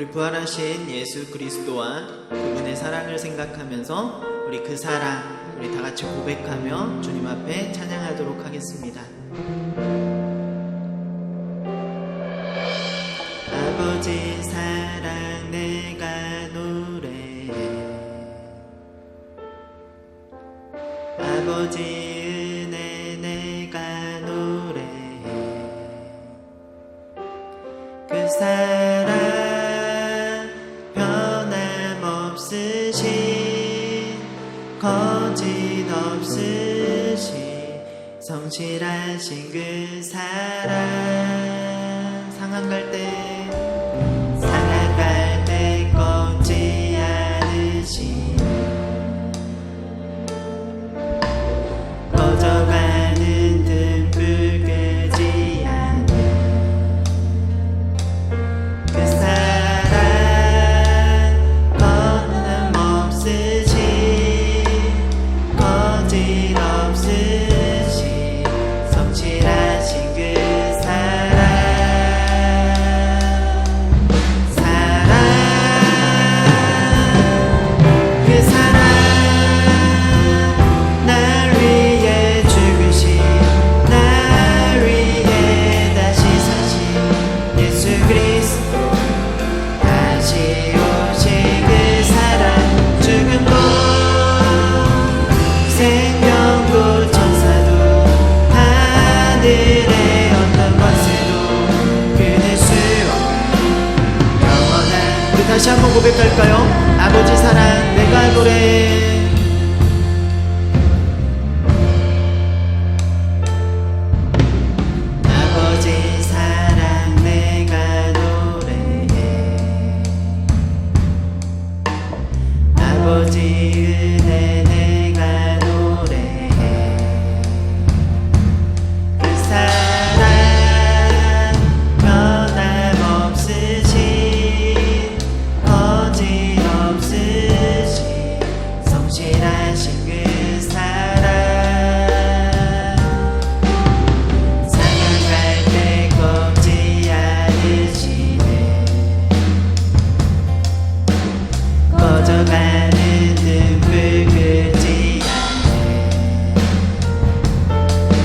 우리 부활하신 예수 그리스도와 그분의 사랑을 생각하면서 우리 그 사랑 우리 다 같이 고백하며 주님 앞에 찬양하도록 하겠습니다. 아버지 사랑 내가 노래해, 아버지 은혜 내가 노래해. 그 사랑 변함없으신 거짓없으신 성실하신 그 사랑. 상한 갈 때 꺾지 않으신 꺼져가는 등불 끄지 않는 그 사랑 변함없으신 거짓없으신 성실하신 그 다시 한번 고백할까요? 아버지 사랑 내가 노래해. 아버지 사랑 내가 노래해. 아버지 은혜 내가 노래해. 그 사랑 변함없으신 거짓없으신 성실하신 그 사랑. 상한 갈 때 꺾지 않으시네. 꺼져가는 등불 끄지 않네.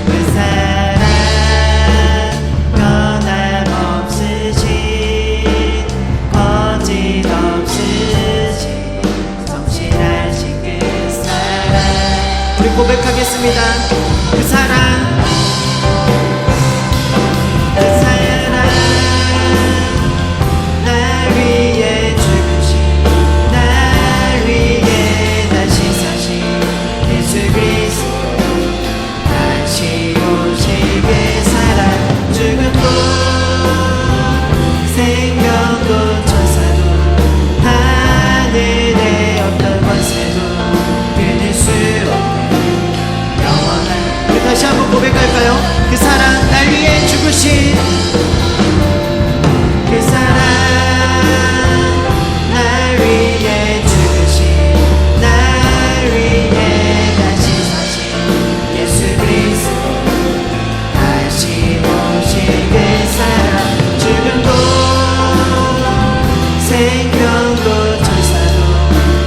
그 사랑 변함없으신 거짓없으신 성실하신 그 사랑. 우리 고백하겠습니다. 그 사랑 그 사랑 날 위해 죽으신 날 위해 다시 사신 예수 그리스도 다시 오신 그 사랑. 죽음도 생명도 천사도 하늘의 어떤 권세도 끊을 수 없는 영원한. 우리 다시 한번 고백할까요? 그 사랑 날 위해 죽으신 그 사랑 날 위해 죽으신 날 위해 다시 사신 예수 그리스도 다시 오신 그 사랑. 죽음도 생명도 천사도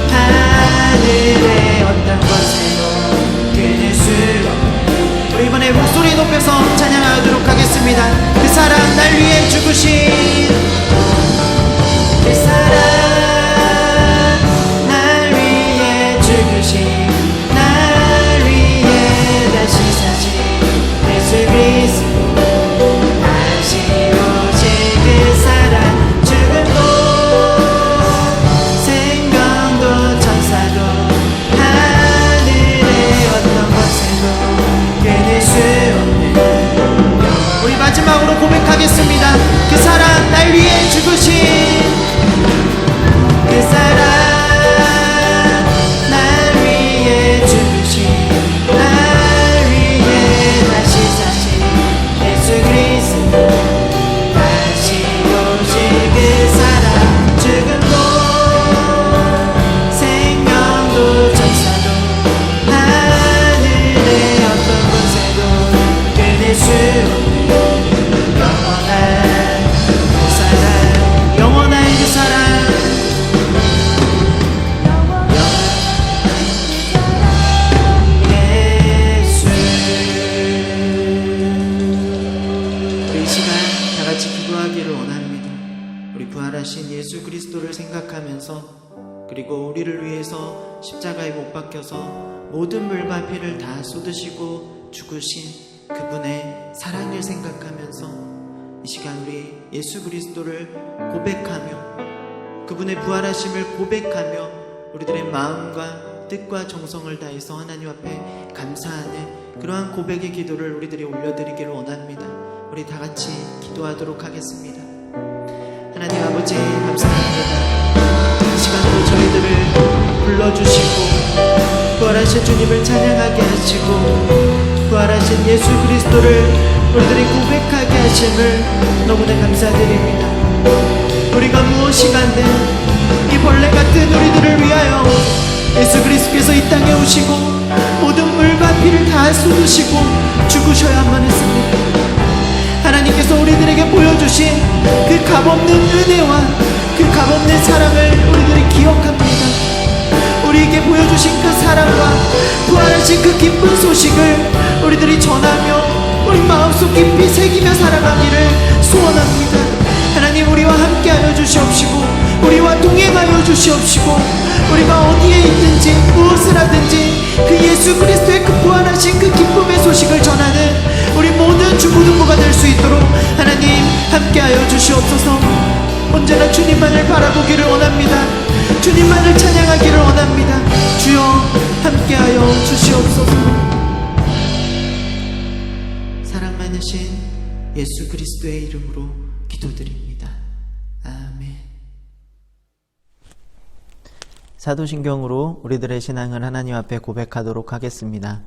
하늘의 어떤 권세도 끊을 수 없는. 우리 이번에 목소리 높여서 찬양하도록 하겠습니다. 그 사랑 날 위해 죽으신 그 사랑 날 위해 죽으신 날 위해 다시 사신 예수 그리스도 다시 오신 그 사랑. 죽음도 생명도 천사도 하늘의 어떤 권세도 끊을 수 없는. 우리 마지막으로 고백하겠습니다. 그 사랑 날 위해 생각하면서 그리고 우리를 위해서 십자가에 못 박혀서 모든 물과 피를 다 쏟으시고 죽으신 그분의 사랑을 생각하면서 이 시간 우리 예수 그리스도를 고백하며 그분의 부활하심을 고백하며 우리들의 마음과 뜻과 정성을 다해서 하나님 앞에 감사하는 그러한 고백의 기도를 우리들이 올려드리기를 원합니다. 우리 다 같이 기도하도록 하겠습니다. 하나님 아버지 감사합니다. 이 시간으로 저희들을 불러주시고 부활하신 주님을 찬양하게 하시고 부활하신 예수 그리스도를 우리들이 고백하게 하심을 너무나 감사드립니다. 우리가 무엇이 간데 이 벌레 같은 우리들을 위하여 예수 그리스도께서 이 땅에 오시고 모든 물과 피를 다 쏟으시고 죽으셔야만 했습니다. 하나님께서 우리들에게 보여주신 그 값없는 은혜와 그 값없는 사랑을 우리들이 기억합니다. 우리에게 보여주신 그 사랑과 부활하신 그 기쁜 소식을 우리들이 전하며 우리 마음속 깊이 새기며 살아가기를 소원합니다. 하나님 우리와 함께하여 주시옵시고 우리와 동행하여 주시옵시고 우리가 어디에 있든지 무엇을 하든지 그 예수 그리스도의 그 부활하신 그 기쁨의 소식을 전하는 우리 모든 중고등부가 될 수 있도록 하나님 함께하여 주시옵소서. 언제나 주님만을 바라보기를 원합니다. 주님만을 찬양하기를 원합니다. 주여 함께하여 주시옵소서. 사랑 많으신 예수 그리스도의 이름으로 기도드립니다. 아멘. 사도신경으로 우리들의 신앙을 하나님 앞에 고백하도록 하겠습니다.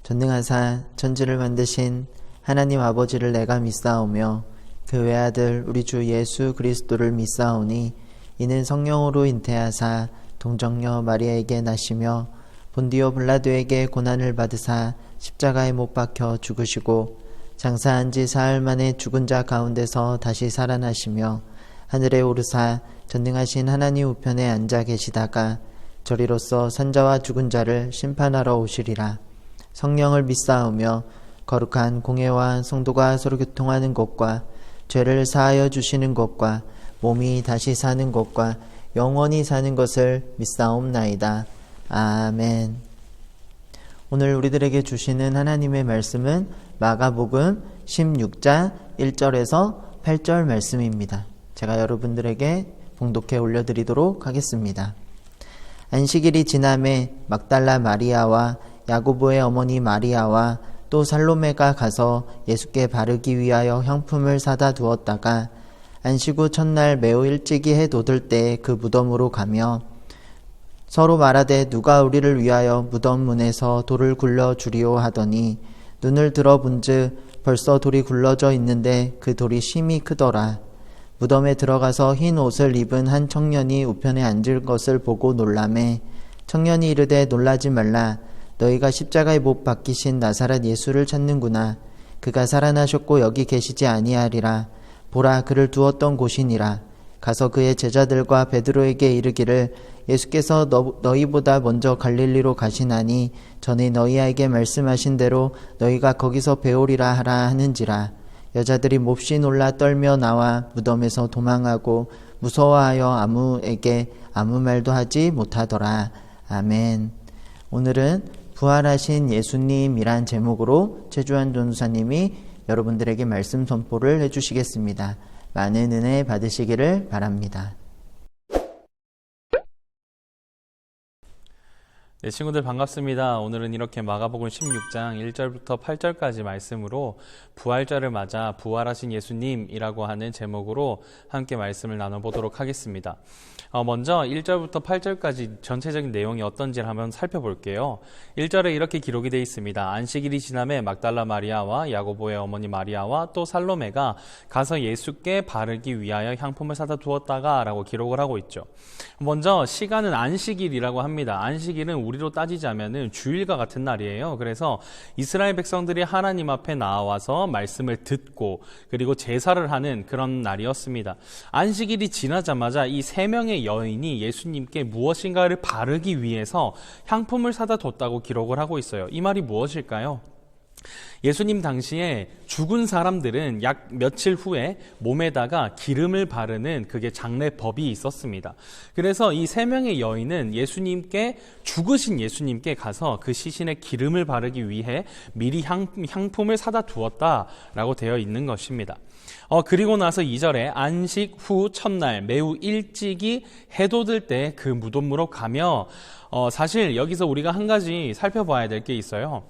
전능하사 천지를 만드신 하나님 아버지를 내가 믿사오며 그 외아들 우리 주 예수 그리스도를 믿사오니 이는 성령으로 잉태하사 동정녀 마리아에게 나시며 본디오 빌라도에게 고난을 받으사 십자가에 못 박혀 죽으시고 장사한 지 사흘 만에 죽은 자 가운데서 다시 살아나시며 하늘에 오르사 전능하신 하나님 우편에 앉아 계시다가 저리로서 산자와 죽은 자를 심판하러 오시리라. 성령을 믿사오며 거룩한 공회와 성도가 서로 교통하는 것과 죄를 사하여 주시는 것과 몸이 다시 사는 것과 영원히 사는 것을 믿사옵나이다. 아멘. 오늘 우리들에게 주시는 하나님의 말씀은 마가복음 16장 1절에서 8절 말씀입니다. 제가 여러분들에게 봉독해 올려드리도록 하겠습니다. 안식일이 지남에 막달라 마리아와 야고보의 어머니 마리아와 또 살로메가 가서 예수께 바르기 위하여 향품을 사다 두었다가 안식 후 첫날 매우 일찍이 해 돋을 때 그 무덤으로 가며 서로 말하되 누가 우리를 위하여 무덤 문에서 돌을 굴러 주리오 하더니 눈을 들어 본즉 벌써 돌이 굴러져 있는데 그 돌이 심히 크더라. 무덤에 들어가서 흰 옷을 입은 한 청년이 우편에 앉을 것을 보고 놀라매 청년이 이르되 놀라지 말라. 너희가 십자가에 못 박히신 나사렛 예수를 찾는구나. 그가 살아나셨고 여기 계시지 아니하리라. 보라 그를 두었던 곳이니라. 가서 그의 제자들과 베드로에게 이르기를 예수께서 너희보다 먼저 갈릴리로 가시나니 전에 너희에게 말씀하신 대로 너희가 거기서 배우리라 하라 하는지라. 여자들이 몹시 놀라 떨며 나와 무덤에서 도망하고 무서워하여 아무에게 아무 말도 하지 못하더라. 아멘. 오늘은 부활하신 예수님이란 제목으로 최주환 전도사님이 여러분들에게 말씀 선포를 해주시겠습니다. 많은 은혜 받으시기를 바랍니다. 네, 친구들 반갑습니다. 오늘은 이렇게 마가복음 16장 1절부터 8절까지 말씀으로 부활절을 맞아 부활하신 예수님이라고 하는 제목으로 함께 말씀을 나눠보도록 하겠습니다. 먼저 1절부터 8절까지 전체적인 내용이 어떤지를 한번 살펴볼게요. 1절에 이렇게 기록이 되어 있습니다. 안식일이 지남에 막달라 마리아와 야고보의 어머니 마리아와 또 살로메가 가서 예수께 바르기 위하여 향품을 사다 두었다가 라고 기록을 하고 있죠. 먼저 시간은 안식일이라고 합니다. 안식일은 우리로 따지자면은 주일과 같은 날이에요. 그래서 이스라엘 백성들이 하나님 앞에 나와서 말씀을 듣고 그리고 제사를 하는 그런 날이었습니다. 안식일이 지나자마자 이 세 명의 여인이 예수님께 무엇인가를 바르기 위해서 향품을 사다 뒀다고 기록을 하고 있어요. 이 말이 무엇일까요? 예수님 당시에 죽은 사람들은 약 며칠 후에 몸에다가 기름을 바르는 그게 장례법이 있었습니다. 그래서 이 세 명의 여인은 죽으신 예수님께 가서 그 시신에 기름을 바르기 위해 미리 향품을 사다 두었다라고 되어 있는 것입니다. 그리고 나서 2절에 안식 후 첫날 매우 일찍이 해돋을 때 그 무덤으로 가며, 사실 여기서 우리가 한 가지 살펴봐야 될 게 있어요.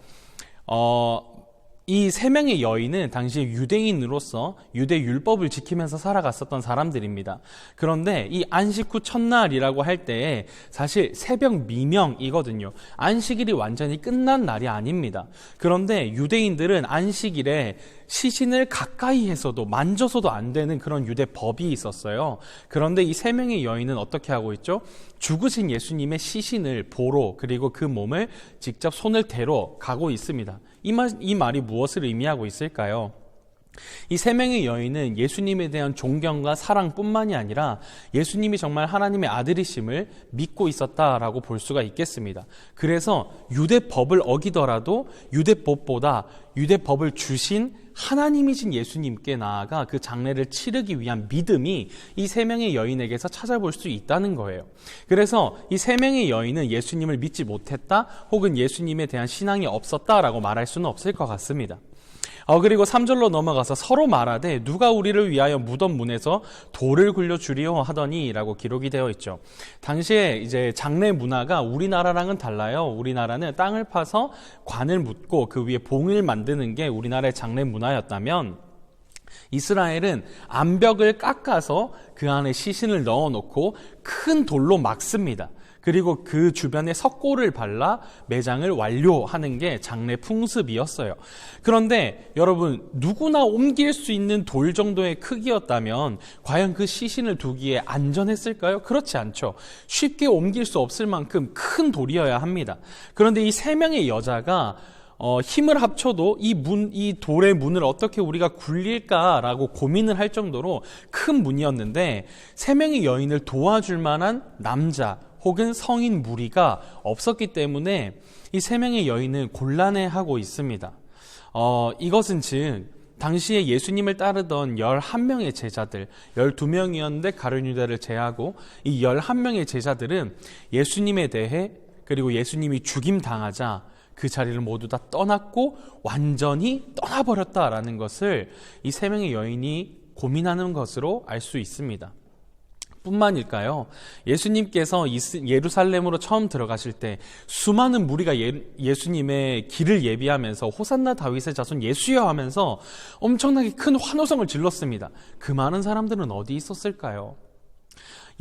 이 세 명의 여인은 당시 유대인으로서 유대 율법을 지키면서 살아갔었던 사람들입니다. 그런데 이 안식 후 첫날이라고 할 때에 사실 새벽 미명이거든요. 안식일이 완전히 끝난 날이 아닙니다. 그런데 유대인들은 안식일에 시신을 가까이 해서도 만져서도 안 되는 그런 유대 법이 있었어요. 그런데 이 세 명의 여인은 어떻게 하고 있죠? 죽으신 예수님의 시신을 보러, 그리고 그 몸을 직접 손을 대러 가고 있습니다. 이 말이 무엇을 의미하고 있을까요? 이 세 명의 여인은 예수님에 대한 존경과 사랑뿐만이 아니라 예수님이 정말 하나님의 아들이심을 믿고 있었다라고 볼 수가 있겠습니다. 그래서 유대법을 어기더라도 유대법을 주신 하나님이신 예수님께 나아가 그 장례를 치르기 위한 믿음이 이 세 명의 여인에게서 찾아볼 수 있다는 거예요. 그래서 이 세 명의 여인은 예수님을 믿지 못했다, 혹은 예수님에 대한 신앙이 없었다라고 말할 수는 없을 것 같습니다. 그리고 3절로 넘어가서 서로 말하되 누가 우리를 위하여 무덤 문에서 돌을 굴려주리요 하더니 라고 기록이 되어 있죠. 당시에 이제 장례 문화가 우리나라랑은 달라요. 우리나라는 땅을 파서 관을 묻고 그 위에 봉을 만드는 게 우리나라의 장례 문화였다면, 이스라엘은 암벽을 깎아서 그 안에 시신을 넣어놓고 큰 돌로 막습니다. 그리고 그 주변에 석고를 발라 매장을 완료하는 게 장례 풍습이었어요. 그런데 여러분, 누구나 옮길 수 있는 돌 정도의 크기였다면 과연 그 시신을 두기에 안전했을까요? 그렇지 않죠. 쉽게 옮길 수 없을 만큼 큰 돌이어야 합니다. 그런데 이 세 명의 여자가 힘을 합쳐도 이 돌의 문을 어떻게 우리가 굴릴까라고 고민을 할 정도로 큰 문이었는데, 세 명의 여인을 도와줄 만한 남자 혹은 성인 무리가 없었기 때문에 이 세 명의 여인은 곤란해하고 있습니다. 이것은 즉 당시에 예수님을 따르던 11명의 제자들, 12명이었는데 가룟 유다를 제하고 이 11명의 제자들은 예수님에 대해, 그리고 예수님이 죽임당하자 그 자리를 모두 다 떠났고 완전히 떠나버렸다라는 것을 이 세 명의 여인이 고민하는 것으로 알 수 있습니다. 뿐만일까요? 예수님께서 예루살렘으로 처음 들어가실 때 수많은 무리가 예수님의 길을 예비하면서 호산나 다윗의 자손 예수여 하면서 엄청나게 큰 환호성을 질렀습니다. 그 많은 사람들은 어디 있었을까요?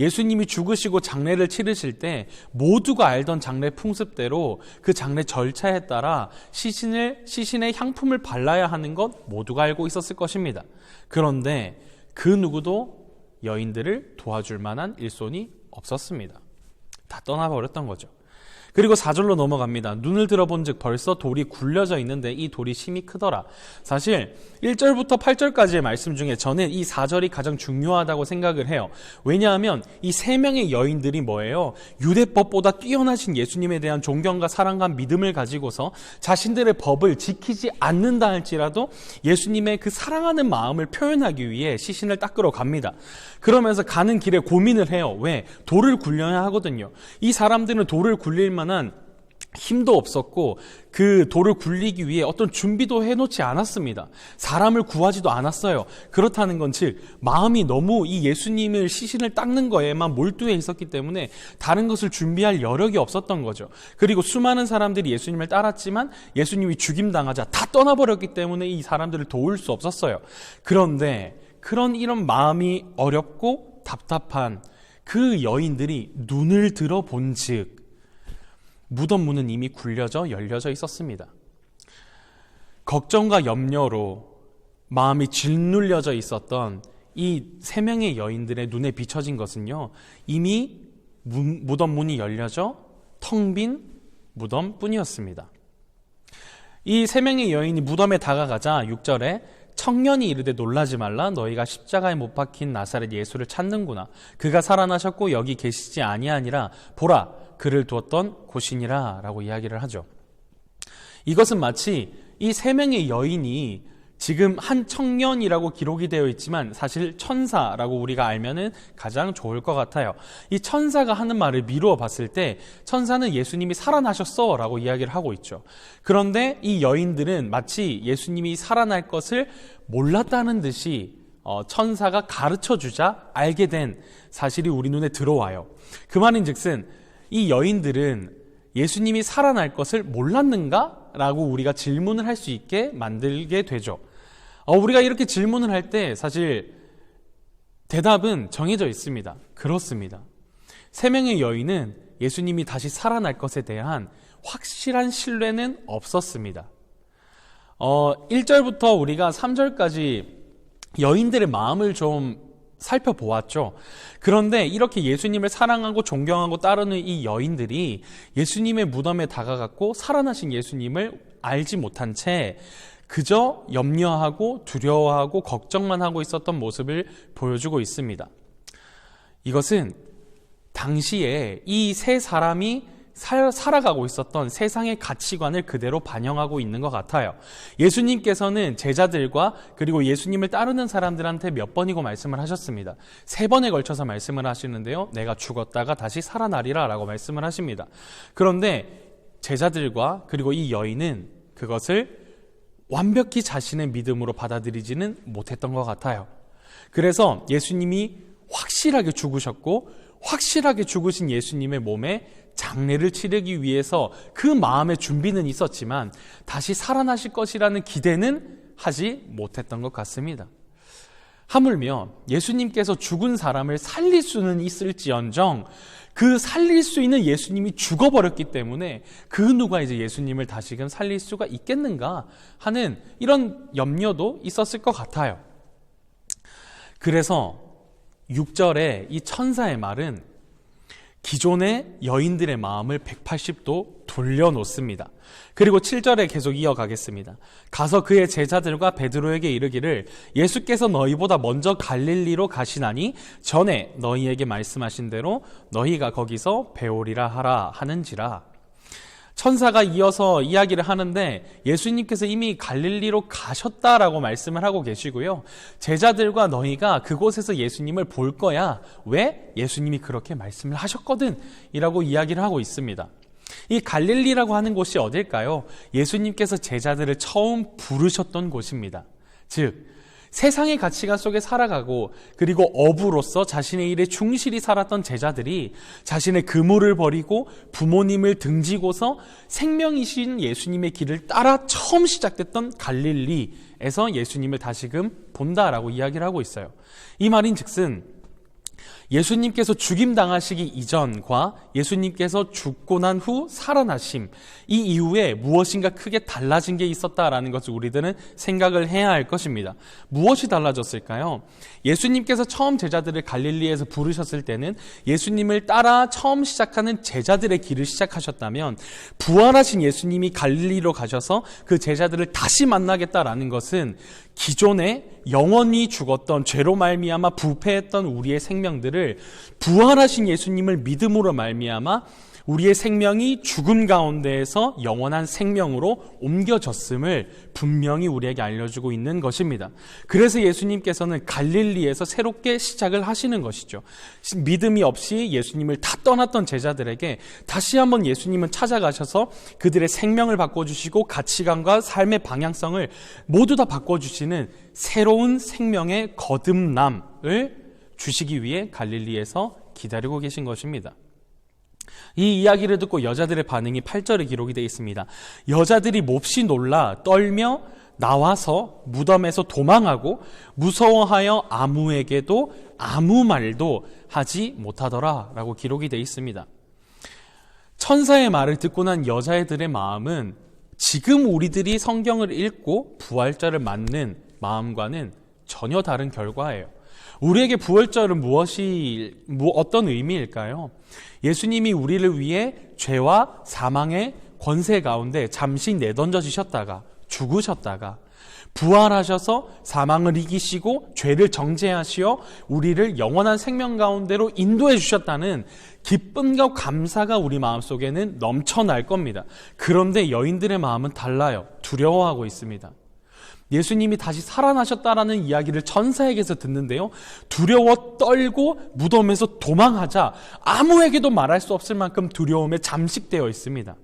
예수님이 죽으시고 장례를 치르실 때 모두가 알던 장례 풍습대로 그 장례 절차에 따라 시신에 향품을 발라야 하는 것 모두가 알고 있었을 것입니다. 그런데 그 누구도 여인들을 도와줄 만한 일손이 없었습니다. 다 떠나버렸던 거죠. 그리고 4절로 넘어갑니다. 눈을 들어본 즉 벌써 돌이 굴려져 있는데 이 돌이 심히 크더라. 사실 1절부터 8절까지의 말씀 중에 저는 이 4절이 가장 중요하다고 생각을 해요. 왜냐하면 이 세 명의 여인들이 뭐예요? 유대법보다 뛰어나신 예수님에 대한 존경과 사랑과 믿음을 가지고서 자신들의 법을 지키지 않는다 할지라도 예수님의 그 사랑하는 마음을 표현하기 위해 시신을 닦으러 갑니다. 그러면서 가는 길에 고민을 해요. 왜? 돌을 굴려야 하거든요. 이 사람들은 돌을 굴릴 만한 힘도 없었고 그 돌을 굴리기 위해 어떤 준비도 해놓지 않았습니다. 사람을 구하지도 않았어요. 그렇다는 건 즉 마음이 너무 이 예수님을 시신을 닦는 거에만 몰두해 있었기 때문에 다른 것을 준비할 여력이 없었던 거죠. 그리고 수많은 사람들이 예수님을 따랐지만 예수님이 죽임당하자 다 떠나버렸기 때문에 이 사람들을 도울 수 없었어요. 그런데 이런 마음이 어렵고 답답한 그 여인들이 눈을 들어본 즉 무덤 문은 이미 열려져 있었습니다. 걱정과 염려로 마음이 짓눌려져 있었던 이 세 명의 여인들의 눈에 비춰진 것은요, 이미 무덤 문이 열려져 텅 빈 무덤뿐이었습니다. 이 세 명의 여인이 무덤에 다가가자 6절에 청년이 이르되 놀라지 말라. 너희가 십자가에 못 박힌 나사렛 예수를 찾는구나. 그가 살아나셨고 여기 계시지 아니하니라. 보라, 그를 두었던 곳이니라 라고 이야기를 하죠. 이것은 마치 이 세 명의 여인이 지금 한 청년이라고 기록이 되어 있지만 사실 천사라고 우리가 알면은 가장 좋을 것 같아요. 이 천사가 하는 말을 미루어 봤을 때 천사는 예수님이 살아나셨어 라고 이야기를 하고 있죠. 그런데 이 여인들은 마치 예수님이 살아날 것을 몰랐다는 듯이 천사가 가르쳐주자 알게 된 사실이 우리 눈에 들어와요. 그 말인 즉슨 이 여인들은 예수님이 살아날 것을 몰랐는가? 라고 우리가 질문을 할 수 있게 만들게 되죠. 우리가 이렇게 질문을 할 때 사실 대답은 정해져 있습니다. 그렇습니다. 세 명의 여인은 예수님이 다시 살아날 것에 대한 확실한 신뢰는 없었습니다. 1절부터 우리가 3절까지 여인들의 마음을 좀 살펴보았죠. 그런데 이렇게 예수님을 사랑하고 존경하고 따르는 이 여인들이 예수님의 무덤에 다가갔고 살아나신 예수님을 알지 못한 채 그저 염려하고 두려워하고 걱정만 하고 있었던 모습을 보여주고 있습니다. 이것은 당시에 이 세 사람이 살아가고 있었던 세상의 가치관을 그대로 반영하고 있는 것 같아요. 예수님께서는 제자들과 그리고 예수님을 따르는 사람들한테 몇 번이고 말씀을 하셨습니다. 3번에 걸쳐서 말씀을 하시는데요. 내가 죽었다가 다시 살아나리라 라고 말씀을 하십니다. 그런데 제자들과 그리고 이 여인은 그것을 완벽히 자신의 믿음으로 받아들이지는 못했던 것 같아요. 그래서 예수님이 확실하게 죽으셨고 확실하게 죽으신 예수님의 몸에 장례를 치르기 위해서 그 마음의 준비는 있었지만 다시 살아나실 것이라는 기대는 하지 못했던 것 같습니다. 하물며 예수님께서 죽은 사람을 살릴 수는 있을지언정 그 살릴 수 있는 예수님이 죽어버렸기 때문에 그 누가 이제 예수님을 다시금 살릴 수가 있겠는가 하는 이런 염려도 있었을 것 같아요. 그래서 6절에 이 천사의 말은 기존의 여인들의 마음을 180도 돌려놓습니다. 그리고 7절에 계속 이어가겠습니다. 가서 그의 제자들과 베드로에게 이르기를 예수께서 너희보다 먼저 갈릴리로 가시나니 전에 너희에게 말씀하신 대로 너희가 거기서 배우리라 하라 하는지라. 천사가 이어서 이야기를 하는데 예수님께서 이미 갈릴리로 가셨다라고 말씀을 하고 계시고요. 제자들과 너희가 그곳에서 예수님을 볼 거야. 왜? 예수님이 그렇게 말씀을 하셨거든 이라고 이야기를 하고 있습니다. 이 갈릴리라고 하는 곳이 어딜까요? 예수님께서 제자들을 처음 부르셨던 곳입니다. 즉 세상의 가치관 속에 살아가고 그리고 어부로서 자신의 일에 충실히 살았던 제자들이 자신의 그물을 버리고 부모님을 등지고서 생명이신 예수님의 길을 따라 처음 시작됐던 갈릴리에서 예수님을 다시금 본다라고 이야기를 하고 있어요. 이 말인 즉슨 예수님께서 죽임당하시기 이전과 예수님께서 죽고 난 후 살아나심, 이 이후에 무엇인가 크게 달라진 게 있었다라는 것을 우리들은 생각을 해야 할 것입니다. 무엇이 달라졌을까요? 예수님께서 처음 제자들을 갈릴리에서 부르셨을 때는 예수님을 따라 처음 시작하는 제자들의 길을 시작하셨다면 부활하신 예수님이 갈릴리로 가셔서 그 제자들을 다시 만나겠다라는 것은 기존에 영원히 죽었던 죄로 말미암아 부패했던 우리의 생명들을 부활하신 예수님을 믿음으로 말미암아 우리의 생명이 죽음 가운데에서 영원한 생명으로 옮겨졌음을 분명히 우리에게 알려주고 있는 것입니다. 그래서 예수님께서는 갈릴리에서 새롭게 시작을 하시는 것이죠. 믿음이 없이 예수님을 다 떠났던 제자들에게 다시 한번 예수님은 찾아가셔서 그들의 생명을 바꿔주시고 가치관과 삶의 방향성을 모두 다 바꿔주시는 새로운 생명의 거듭남을 주시기 위해 갈릴리에서 기다리고 계신 것입니다. 이 이야기를 듣고 여자들의 반응이 8절에 기록이 되어 있습니다. 여자들이 몹시 놀라 떨며 나와서 무덤에서 도망하고 무서워하여 아무에게도 아무 말도 하지 못하더라 라고 기록이 되어 있습니다. 천사의 말을 듣고 난 여자애들의 마음은 지금 우리들이 성경을 읽고 부활절을 맞는 마음과는 전혀 다른 결과예요. 우리에게 부활절은 어떤 의미일까요? 예수님이 우리를 위해 죄와 사망의 권세 가운데 잠시 내던져지셨다가 죽으셨다가 부활하셔서 사망을 이기시고 죄를 정죄하시어 우리를 영원한 생명 가운데로 인도해 주셨다는 기쁨과 감사가 우리 마음속에는 넘쳐날 겁니다. 그런데 여인들의 마음은 달라요. 두려워하고 있습니다. 예수님이 다시 살아나셨다라는 이야기를 천사에게서 듣는데요. 두려워 떨고 무덤에서 도망하자 아무에게도 말할 수 없을 만큼 두려움에 잠식되어 있습니다.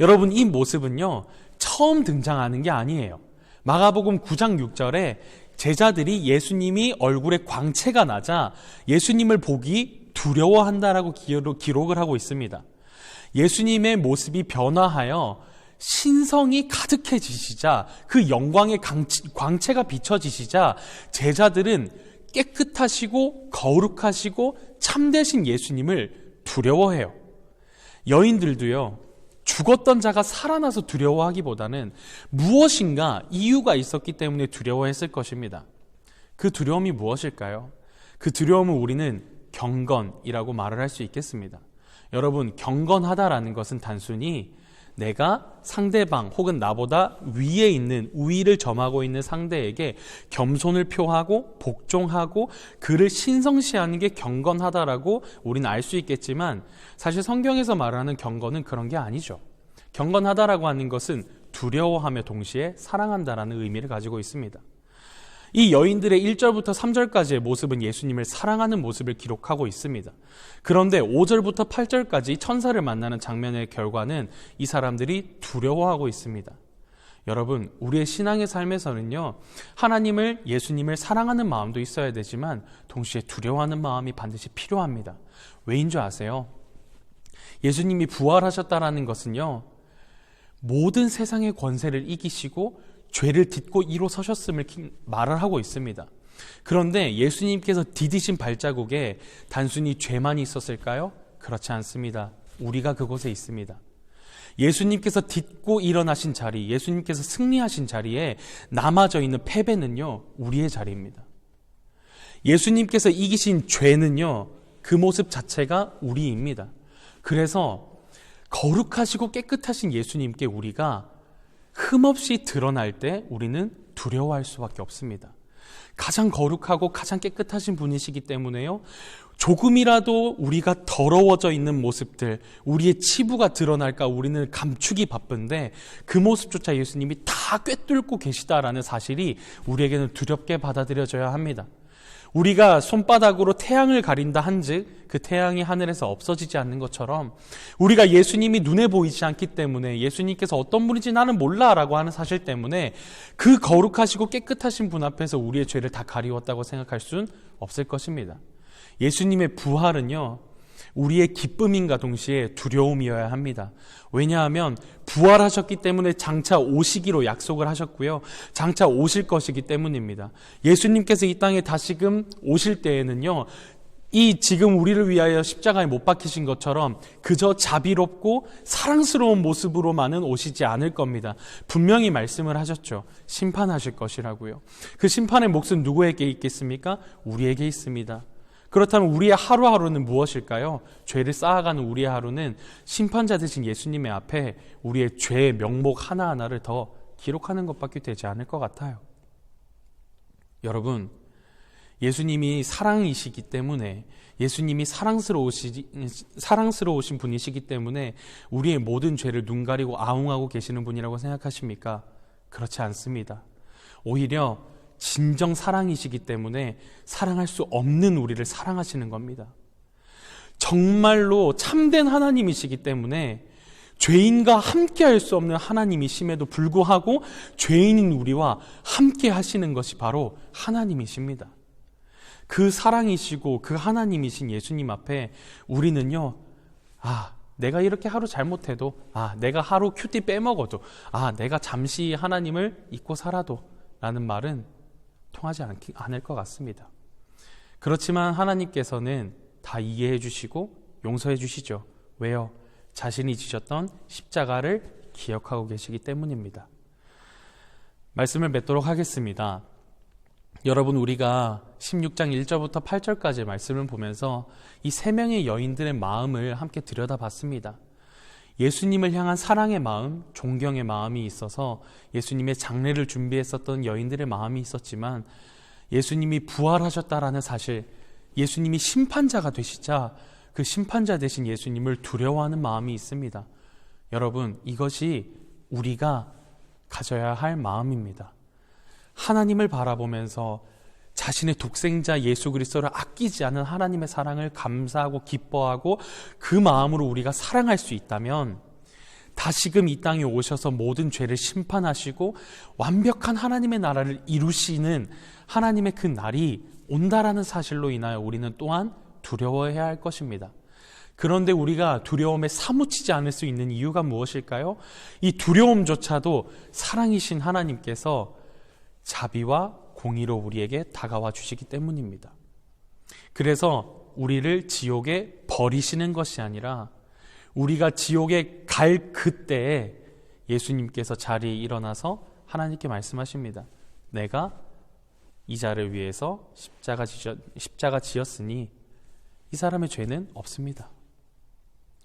여러분, 이 모습은요, 처음 등장하는 게 아니에요. 마가복음 9장 6절에 제자들이 예수님이 얼굴에 광채가 나자 예수님을 보기 두려워한다라고 기록을 하고 있습니다. 예수님의 모습이 변화하여 신성이 가득해지시자, 그 영광의 광채가 비춰지시자 제자들은 깨끗하시고 거룩하시고 참되신 예수님을 두려워해요. 여인들도요, 죽었던 자가 살아나서 두려워하기보다는 무엇인가 이유가 있었기 때문에 두려워했을 것입니다. 그 두려움이 무엇일까요? 그 두려움을 우리는 경건이라고 말을 할 수 있겠습니다. 여러분, 경건하다라는 것은 단순히 내가 상대방 혹은 나보다 위에 있는, 우위를 점하고 있는 상대에게 겸손을 표하고 복종하고 그를 신성시하는 게 경건하다라고 우리는 알 수 있겠지만, 사실 성경에서 말하는 경건은 그런 게 아니죠. 경건하다라고 하는 것은 두려워하며 동시에 사랑한다라는 의미를 가지고 있습니다. 이 여인들의 1절부터 3절까지의 모습은 예수님을 사랑하는 모습을 기록하고 있습니다. 그런데 5절부터 8절까지 천사를 만나는 장면의 결과는 이 사람들이 두려워하고 있습니다. 여러분, 우리의 신앙의 삶에서는요, 하나님을, 예수님을 사랑하는 마음도 있어야 되지만 동시에 두려워하는 마음이 반드시 필요합니다. 왜인 줄 아세요? 예수님이 부활하셨다라는 것은요, 모든 세상의 권세를 이기시고 죄를 딛고 일어서셨음을 말을 하고 있습니다. 그런데 예수님께서 디디신 발자국에 단순히 죄만 있었을까요? 그렇지 않습니다. 우리가 그곳에 있습니다. 예수님께서 딛고 일어나신 자리, 예수님께서 승리하신 자리에 남아져 있는 패배는요, 우리의 자리입니다. 예수님께서 이기신 죄는요, 그 모습 자체가 우리입니다. 그래서 거룩하시고 깨끗하신 예수님께 우리가 흠없이 드러날 때 우리는 두려워할 수밖에 없습니다. 가장 거룩하고 가장 깨끗하신 분이시기 때문에요, 조금이라도 우리가 더러워져 있는 모습들, 우리의 치부가 드러날까 우리는 감추기 바쁜데 그 모습조차 예수님이 다 꿰뚫고 계시다라는 사실이 우리에게는 두렵게 받아들여져야 합니다. 우리가 손바닥으로 태양을 가린다 한즉 그 태양이 하늘에서 없어지지 않는 것처럼, 우리가 예수님이 눈에 보이지 않기 때문에, 예수님께서 어떤 분인지 나는 몰라라고 하는 사실 때문에 그 거룩하시고 깨끗하신 분 앞에서 우리의 죄를 다 가리웠다고 생각할 수는 없을 것입니다. 예수님의 부활은요, 우리의 기쁨인가 동시에 두려움이어야 합니다. 왜냐하면 부활하셨기 때문에 장차 오시기로 약속을 하셨고요, 장차 오실 것이기 때문입니다. 예수님께서 이 땅에 다시금 오실 때에는요, 이 지금 우리를 위하여 십자가에 못 박히신 것처럼 그저 자비롭고 사랑스러운 모습으로만은 오시지 않을 겁니다. 분명히 말씀을 하셨죠. 심판하실 것이라고요. 그 심판의 몫은 누구에게 있겠습니까? 우리에게 있습니다. 그렇다면 우리의 하루하루는 무엇일까요? 죄를 쌓아가는 우리의 하루는 심판자 되신 예수님의 앞에 우리의 죄의 명목 하나하나를 더 기록하는 것밖에 되지 않을 것 같아요. 여러분, 예수님이 사랑이시기 때문에, 예수님이 사랑스러우신 분이시기 때문에 우리의 모든 죄를 눈 가리고 아웅하고 계시는 분이라고 생각하십니까? 그렇지 않습니다. 오히려 진정 사랑이시기 때문에 사랑할 수 없는 우리를 사랑하시는 겁니다. 정말로 참된 하나님이시기 때문에 죄인과 함께 할 수 없는 하나님이심에도 불구하고 죄인인 우리와 함께 하시는 것이 바로 하나님이십니다. 그 사랑이시고 그 하나님이신 예수님 앞에 우리는요, 내가 이렇게 하루 잘못해도, 내가 하루 큐티 빼먹어도, 내가 잠시 하나님을 잊고 살아도 라는 말은 통하지 않을 것 같습니다. 그렇지만 하나님께서는 다 이해해 주시고 용서해 주시죠. 왜요? 자신이 지셨던 십자가를 기억하고 계시기 때문입니다. 말씀을 맺도록 하겠습니다. 여러분, 우리가 16장 1절부터 8절까지 말씀을 보면서 이 세 명의 여인들의 마음을 함께 들여다봤습니다. 예수님을 향한 사랑의 마음, 존경의 마음이 있어서 예수님의 장례를 준비했었던 여인들의 마음이 있었지만, 예수님이 부활하셨다라는 사실, 예수님이 심판자가 되시자 그 심판자 되신 예수님을 두려워하는 마음이 있습니다. 여러분, 이것이 우리가 가져야 할 마음입니다. 하나님을 바라보면서 자신의 독생자 예수 그리스도를 아끼지 않은 하나님의 사랑을 감사하고 기뻐하고 그 마음으로 우리가 사랑할 수 있다면, 다시금 이 땅에 오셔서 모든 죄를 심판하시고 완벽한 하나님의 나라를 이루시는 하나님의 그 날이 온다라는 사실로 인하여 우리는 또한 두려워해야 할 것입니다. 그런데 우리가 두려움에 사무치지 않을 수 있는 이유가 무엇일까요? 이 두려움조차도 사랑이신 하나님께서 자비와 공의로 우리에게 다가와 주시기 때문입니다. 그래서 우리를 지옥에 버리시는 것이 아니라 우리가 지옥에 갈 그때에 예수님께서 자리에 일어나서 하나님께 말씀하십니다. 내가 이 자를 위해서 십자가 지었으니 이 사람의 죄는 없습니다.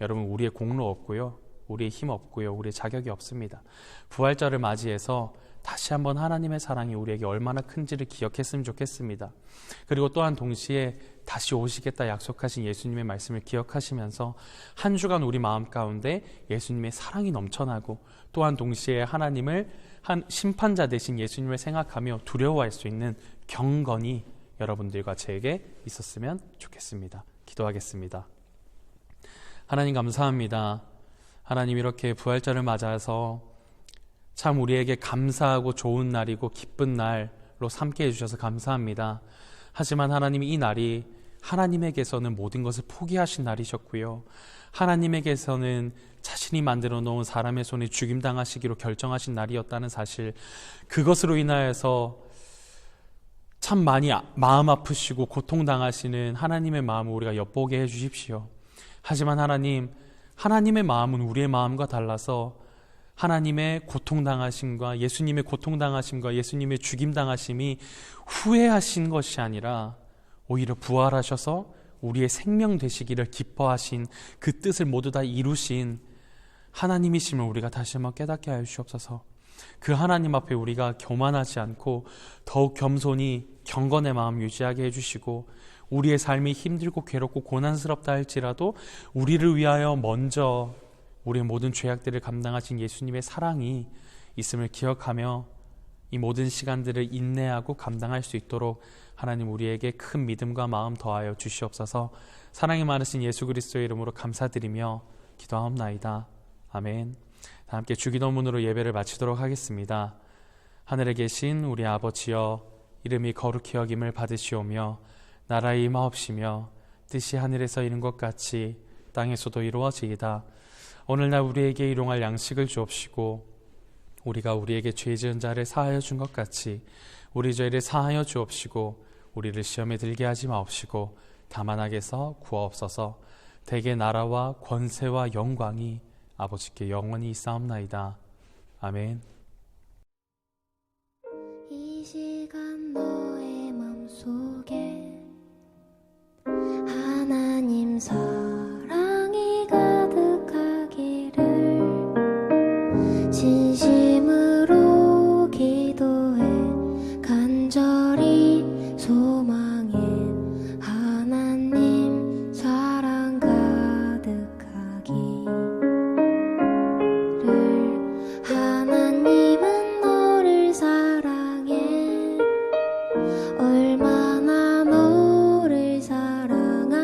여러분, 우리의 공로 없고요, 우리의 힘 없고요, 우리의 자격이 없습니다. 부활절을 맞이해서 다시 한번 하나님의 사랑이 우리에게 얼마나 큰지를 기억했으면 좋겠습니다. 그리고 또한 동시에 다시 오시겠다 약속하신 예수님의 말씀을 기억하시면서 한 주간 우리 마음 가운데 예수님의 사랑이 넘쳐나고, 또한 동시에 하나님을 한 심판자 되신 예수님을 생각하며 두려워할 수 있는 경건이 여러분들과 제게 있었으면 좋겠습니다. 기도하겠습니다. 하나님, 감사합니다. 하나님, 이렇게 부활절을 맞아서 참 우리에게 감사하고 좋은 날이고 기쁜 날로 삼게 해주셔서 감사합니다. 하지만 하나님, 이 날이 하나님에게서는 모든 것을 포기하신 날이셨고요, 하나님에게서는 자신이 만들어 놓은 사람의 손에 죽임당하시기로 결정하신 날이었다는 사실, 그것으로 인하여서 참 많이 마음 아프시고 고통당하시는 하나님의 마음을 우리가 엿보게 해주십시오. 하지만 하나님, 하나님의 마음은 우리의 마음과 달라서 하나님의 고통당하심과 예수님의 고통당하심과 예수님의 죽임당하심이 후회하신 것이 아니라 오히려 부활하셔서 우리의 생명 되시기를 기뻐하신 그 뜻을 모두 다 이루신 하나님이심을 우리가 다시 한번 깨닫게 하여 주시옵소서. 그 하나님 앞에 우리가 교만하지 않고 더욱 겸손히 경건의 마음 유지하게 해주시고, 우리의 삶이 힘들고 괴롭고 고난스럽다 할지라도 우리를 위하여 먼저 우리의 모든 죄악들을 감당하신 예수님의 사랑이 있음을 기억하며 이 모든 시간들을 인내하고 감당할 수 있도록 하나님 우리에게 큰 믿음과 마음 더하여 주시옵소서. 사랑이 많으신 예수 그리스도의 이름으로 감사드리며 기도하옵나이다. 아멘. 다 함께 주기도문으로 예배를 마치도록 하겠습니다. 하늘에 계신 우리 아버지여, 이름이 거룩히 여김을 받으시오며 나라의 임하옵시며 뜻이 하늘에서 이룬 것 같이 땅에서도 이루어지이다. 오늘날 우리에게 일용할 양식을 주옵시고, 우리가 우리에게 죄 지은 자를 사하여 준 것 같이 우리 죄를 사하여 주옵시고, 우리를 시험에 들게 하지 마옵시고 다만 악에서 구하옵소서. 대개 나라와 권세와 영광이 아버지께 영원히 있사옵나이다. 아멘. 이 시간 너의 맘속에 하나님 사랑이 가득하기를 진심으로 기도해 간절히 소망해. 하나님 사랑 가득하기를. 하나님은 너를 사랑해. 얼마나 너를 사랑하시는지